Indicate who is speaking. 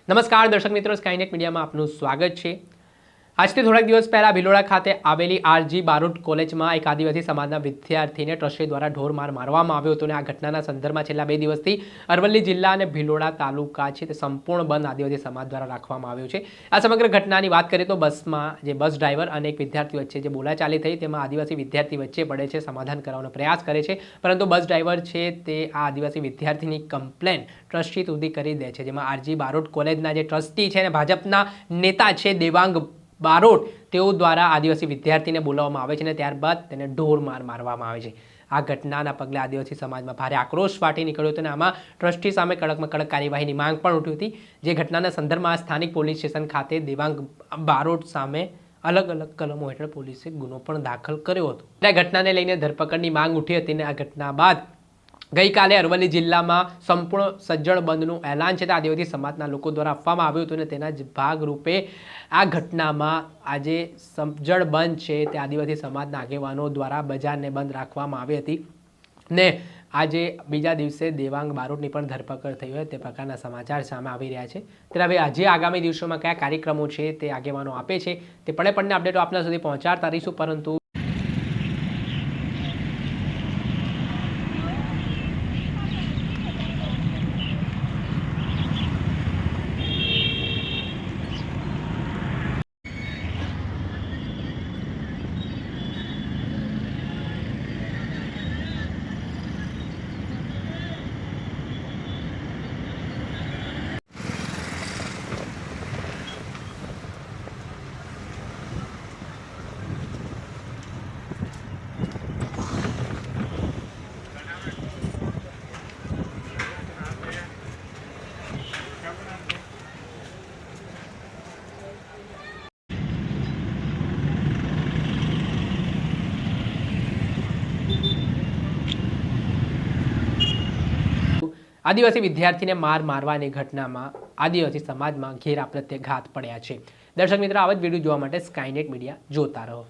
Speaker 1: નમસ્કાર દર્શક મિત્રો, સ્કાયનેટ મીડિયામાં આપનું સ્વાગત છે। આજથી થોડાક દિવસ પહેલા ભિલોડા ખાતે આવેલી આરજી બારોટ કોલેજમાં એક આદિવાસી સમાજના વિદ્યાર્થીને ટ્રસ્ટી દ્વારા ઢોરમાર મારવામાં આવ્યો હતો અને આ ઘટનાના સંદર્ભમાં છેલ્લા 2 દિવસથી અરવલ્લી જિલ્લા અને ભિલોડા તાલુકા છે તે સંપૂર્ણ બંધ આદિવાસી સમાજ દ્વારા રાખવામાં આવ્યો છે। આ સમગ્ર ઘટનાની વાત કરીએ તો બસમાં જે બસ ડ્રાઈવર અને એક વિદ્યાર્થી વચ્ચે જે બોલાચાલી થઈ તેમાં આદિવાસી વિદ્યાર્થી વચ્ચે પડે છે, સમાધાન કરવાનો પ્રયાસ કરે છે, પરંતુ બસ ડ્રાઈવર છે તે આ આદિવાસી વિદ્યાર્થીની કમ્પ્લેન ટ્રસ્ટી સુધી કરી દે છે, જેમાં આરજી બારોટ કોલેજના જે ટ્રસ્ટી છે અને ભાજપના નેતા છે દેવાંગ બારોટ તેઓ દ્વારા આદિવાસી વિદ્યાર્થીને બોલાવવામાં આવે છે અને ત્યારબાદ તેને ઢોરમાર મારવામાં આવે છે। આ ઘટનાના પગલે આદિવાસી સમાજમાં ભારે આક્રોશ ફાટી નીકળ્યો હતો અને આમાં ટ્રસ્ટી સામે કડકમાં કડક કાર્યવાહીની માંગ પણ ઉઠી હતી। જે ઘટનાના સંદર્ભમાં સ્થાનિક પોલીસ સ્ટેશન ખાતે દેવાંગ બારોટ સામે અલગ અલગ કલમો હેઠળ પોલીસે ગુનો પણ દાખલ કર્યો હતો। આ ઘટનાને લઈને ધરપકડની માંગ ઉઠી હતી અને આ ઘટના બાદ ગઈકાલે અરવલ્લી જિલ્લામાં સંપૂર્ણ સજ્જડ બંધનું એલાન છે તે આદિવાસી સમાજના લોકો દ્વારા આપવામાં આવ્યું હતું અને તેના જ ભાગરૂપે આ ઘટનામાં આજે સજ્જડ બંધ છે તે આદિવાસી સમાજના આગેવાનો દ્વારા બજારને બંધ રાખવામાં આવી હતી ને આજે બીજા દિવસે દેવાંગ બારોટની પણ ધરપકડ થઈ હોય તે પ્રકારના સમાચાર સામે આવી રહ્યા છે। ત્યારે હવે આજે આગામી દિવસોમાં કયા કાર્યક્રમો છે તે આગેવાનો આપે છે તે પડે અપડેટો આપના સુધી પહોંચાડતા રહીશું, પરંતુ આદિવાસી વિદ્યાર્થીને મારવાની ઘટનામાં આદિવાસી સમાજમાં ઘેરા પ્રત્યાઘાત પડ્યા છે। દર્શક મિત્રો, આવા જ વિડીયો જોવા માટે સ્કાયનેટ મીડિયા જોતા રહો।